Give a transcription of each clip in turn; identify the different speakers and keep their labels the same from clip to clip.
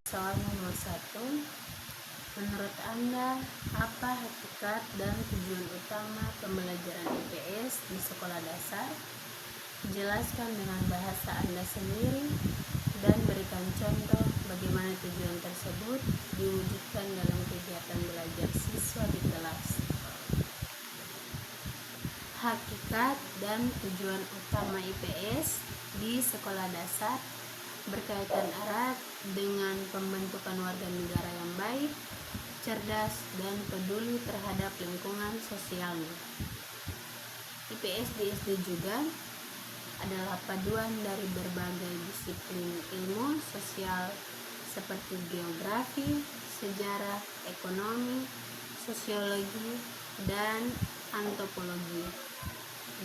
Speaker 1: Soal nomor 1, menurut Anda, apa hakikat dan tujuan utama pembelajaran IPS di sekolah dasar? Jelaskan dengan bahasa Anda sendiri dan berikan contoh bagaimana tujuan tersebut diwujudkan dalam kegiatan belajar siswa di kelas. Hakikat dan tujuan utama IPS di sekolah dasar berkaitan erat dengan pembentukan warga negara yang baik, cerdas, dan peduli terhadap lingkungan sosialnya. IPS di SD juga adalah paduan dari berbagai disiplin ilmu sosial seperti geografi, sejarah, ekonomi, sosiologi, dan antropologi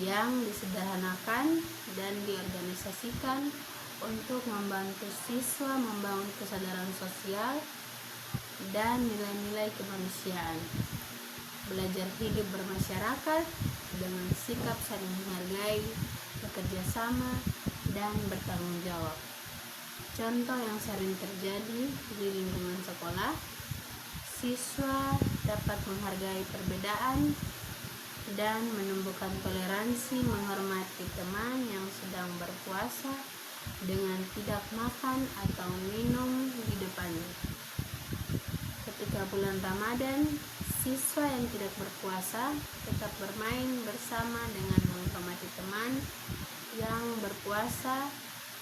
Speaker 1: yang disederhanakan dan diorganisasikan untuk membantu siswa membangun kesadaran sosial dan nilai-nilai kemanusiaan, belajar hidup bermasyarakat dengan sikap saling menghargai, bekerja sama, dan bertanggung jawab. Contoh yang sering terjadi di lingkungan sekolah, siswa dapat menghargai perbedaan dan menumbuhkan toleransi, menghormati teman yang sedang berpuasa dengan tidak makan atau minum di depannya. Ketika bulan Ramadan, siswa yang tidak berpuasa tetap bermain bersama dengan menghormati teman yang berpuasa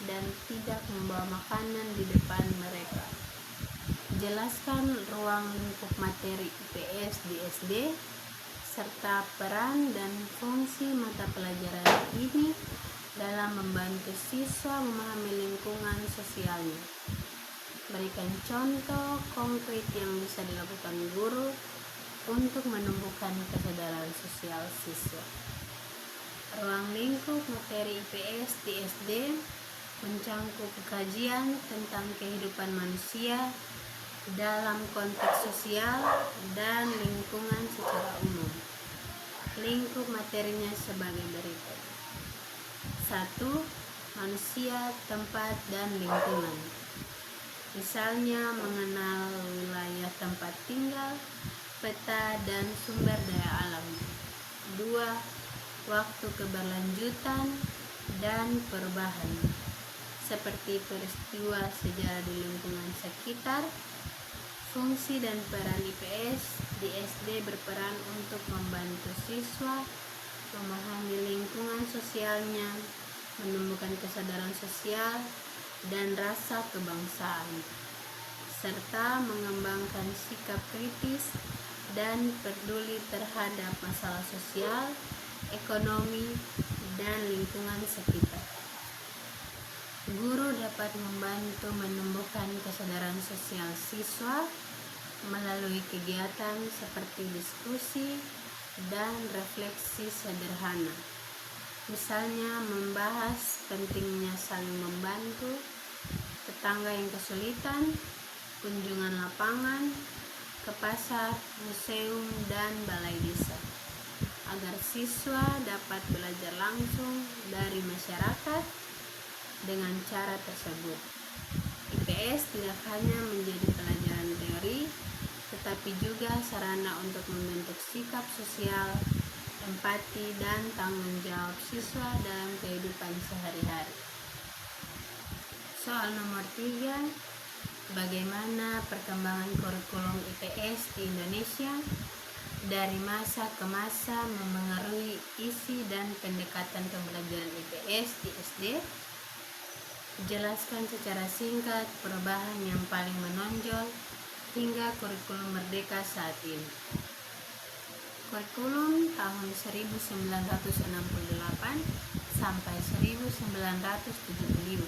Speaker 1: dan tidak membawa makanan di depan mereka. Jelaskan ruang lingkup materi IPS di SD serta peran dan fungsi mata pelajaran ini dalam membantu siswa memahami lingkungan sosialnya. Berikan contoh konkret yang bisa dilakukan guru untuk menumbuhkan kesadaran sosial siswa. Ruang lingkup materi IPS di SD mencangkup kajian tentang kehidupan manusia dalam konteks sosial dan lingkungan secara umum. Lingkup materinya sebagai berikut. 1. Manusia, tempat, dan lingkungan. Misalnya mengenal wilayah tempat tinggal, peta, dan sumber daya alam. 2. Waktu keberlanjutan dan perubahan, seperti peristiwa sejarah di lingkungan sekitar. Fungsi dan peran IPS di SD berperan untuk membantu siswa memahami lingkungan sosialnya, menumbuhkan kesadaran sosial dan rasa kebangsaan, serta mengembangkan sikap kritis dan peduli terhadap masalah sosial, ekonomi, dan lingkungan sekitar. Guru dapat membantu menumbuhkan kesadaran sosial siswa melalui kegiatan seperti diskusi dan refleksi sederhana. Misalnya membahas pentingnya saling membantu, tetangga yang kesulitan, kunjungan lapangan, ke pasar, museum, dan balai desa, agar siswa dapat belajar langsung dari masyarakat. Dengan cara tersebut, IPS tidak hanya menjadi pelajaran teori, tetapi juga sarana untuk membentuk sikap sosial, empati, dan tanggung jawab siswa dalam kehidupan sehari-hari. Soal nomor 3, bagaimana perkembangan kurikulum IPS di Indonesia dari masa ke masa memengaruhi isi dan pendekatan pembelajaran IPS di SD? Jelaskan secara singkat perubahan yang paling menonjol hingga kurikulum merdeka saat ini. Kurikulum tahun 1968 sampai 1975.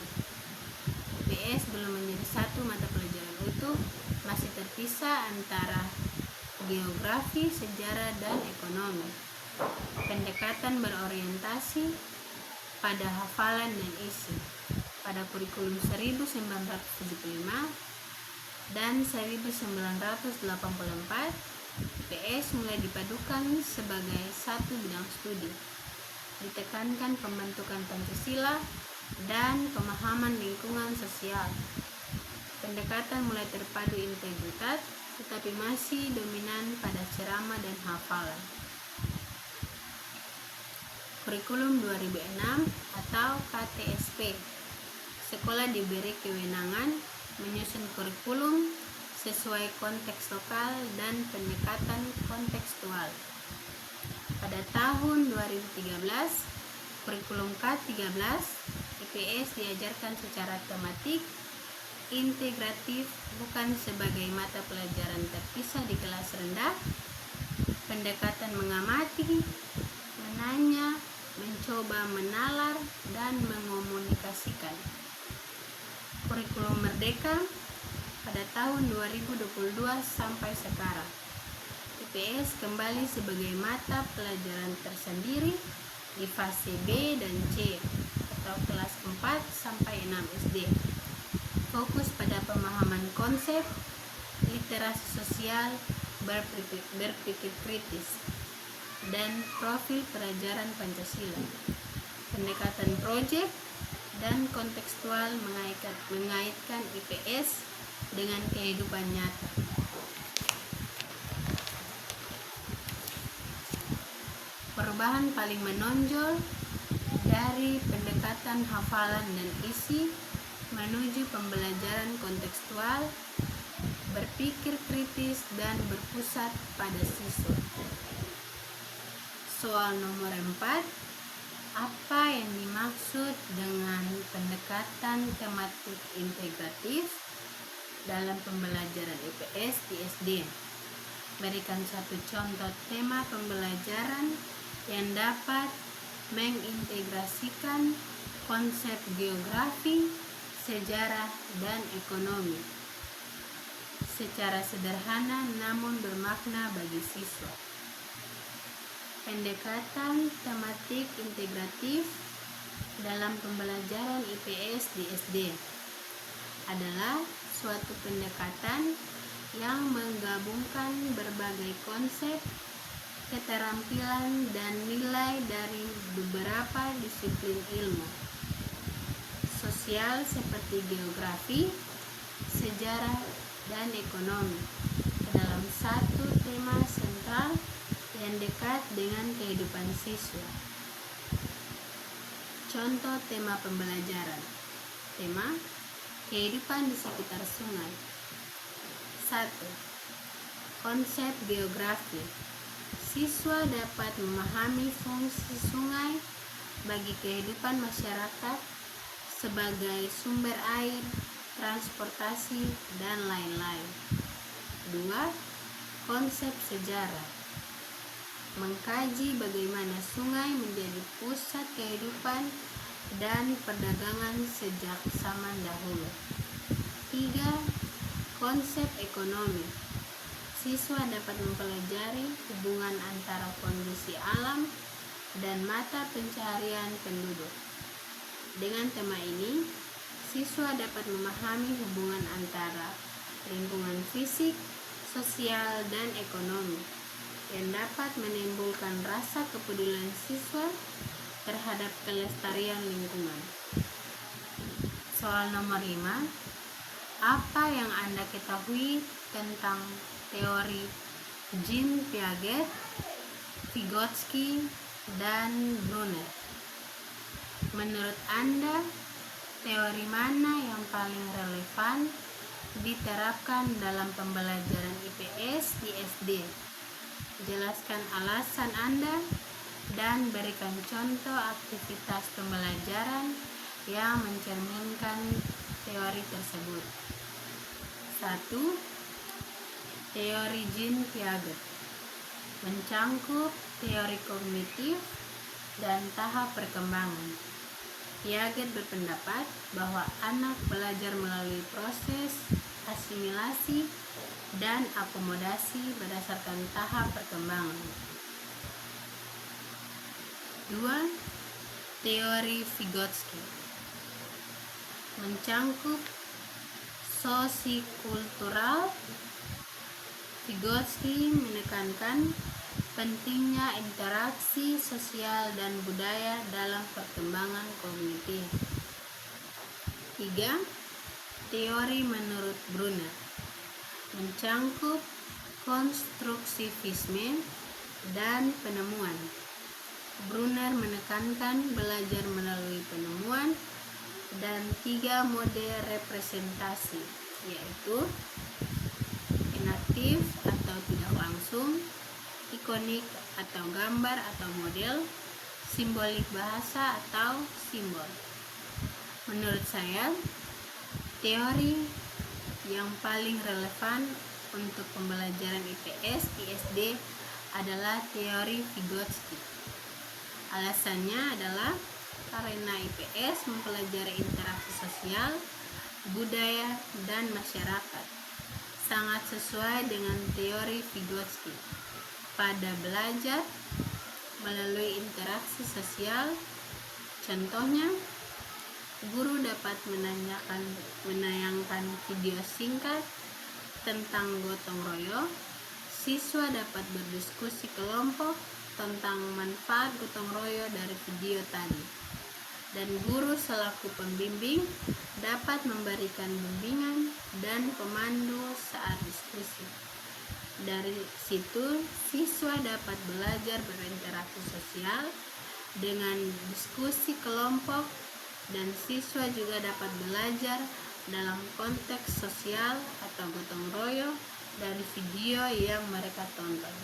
Speaker 1: IPS belum menjadi satu mata pelajaran utuh, masih terpisah antara geografi, sejarah, dan ekonomi. Pendekatan berorientasi pada hafalan dan isi. Pada kurikulum 1975 dan 1984, IPS mulai dipadukan sebagai satu bidang studi. Ditekankan pembentukan Pancasila dan pemahaman lingkungan sosial. Pendekatan mulai terpadu integritas, tetapi masih dominan pada ceramah dan hafalan. Kurikulum 2006 atau KTSP. Sekolah diberi kewenangan menyusun kurikulum sesuai konteks lokal dan pendekatan kontekstual. Pada tahun 2013, kurikulum K13, IPS diajarkan secara tematik, integratif, bukan sebagai mata pelajaran terpisah di kelas rendah. Pendekatan mengamati, menanya, mencoba menalar, dan mengomunikasikan. Kurikulum Merdeka pada tahun 2022 sampai sekarang. IPS kembali sebagai mata pelajaran tersendiri di fase B dan C atau kelas 4 sampai 6 SD. Fokus pada pemahaman konsep, literasi sosial, berpikir kritis, dan profil pelajaran Pancasila. Pendekatan proyek dan kontekstual mengaitkan IPS dengan kehidupan nyata. Perubahan paling menonjol dari pendekatan hafalan dan isi menuju pembelajaran kontekstual, berpikir kritis, dan berpusat pada siswa. Soal nomor 4. Apa yang dimaksud dengan pendekatan tematik integratif dalam pembelajaran IPS di SD? Berikan satu contoh tema pembelajaran yang dapat mengintegrasikan konsep geografi, sejarah, dan ekonomi secara sederhana namun bermakna bagi siswa. Pendekatan tematik integratif dalam pembelajaran IPS di SD adalah suatu pendekatan yang menggabungkan berbagai konsep, keterampilan, dan nilai dari beberapa disiplin ilmu sosial seperti geografi, sejarah, dan ekonomi ke dalam satu tema sentral yang dekat dengan kehidupan siswa. Contoh tema pembelajaran. Tema kehidupan di sekitar sungai. 1. Konsep geografi. Siswa dapat memahami fungsi sungai bagi kehidupan masyarakat sebagai sumber air, transportasi, dan lain-lain. 2. Konsep sejarah. Mengkaji bagaimana sungai menjadi pusat kehidupan dan perdagangan sejak zaman dahulu. 3. Konsep ekonomi. Siswa dapat mempelajari hubungan antara kondisi alam dan mata pencaharian penduduk. Dengan tema ini, siswa dapat memahami hubungan antara lingkungan fisik, sosial, dan ekonomi yang dapat menimbulkan rasa kepedulian siswa terhadap kelestarian lingkungan. Soal nomor 5. Apa yang Anda ketahui tentang teori Jean Piaget, Vygotsky, dan Brunner? Menurut Anda, teori mana yang paling relevan diterapkan dalam pembelajaran IPS di SD? Jelaskan alasan Anda dan berikan contoh aktivitas pembelajaran yang mencerminkan teori tersebut. 1. Teori Jean Piaget mencangkup teori kognitif dan tahap perkembangan. Piaget berpendapat bahwa anak belajar melalui proses asimilasi dan akomodasi berdasarkan tahap perkembangan. 2. Teori Vygotsky mencangkup sosikultural. Vygotsky menekankan pentingnya interaksi sosial dan budaya dalam perkembangan kognitif. 3. teori menurut Brunner mencangkup konstruktivisme dan penemuan. Brunner menekankan belajar melalui penemuan dan 3 mode representasi, yaitu enaktif atau tidak langsung, ikonik atau gambar atau model, simbolik bahasa atau simbol. Menurut saya, teori yang paling relevan untuk pembelajaran IPS di SD adalah teori Vygotsky. Alasannya adalah karena IPS mempelajari interaksi sosial, budaya, dan masyarakat. Sangat sesuai dengan teori Vygotsky pada belajar melalui interaksi sosial. Contohnya, guru dapat menayangkan video singkat tentang gotong royong, siswa dapat berdiskusi kelompok tentang manfaat gotong royong dari video tadi, dan guru selaku pembimbing dapat memberikan bimbingan dan pemandu saat diskusi. Dari situ, siswa dapat belajar berinteraksi sosial dengan diskusi kelompok, dan siswa juga dapat belajar dalam konteks sosial atau gotong royong dari video yang mereka tonton.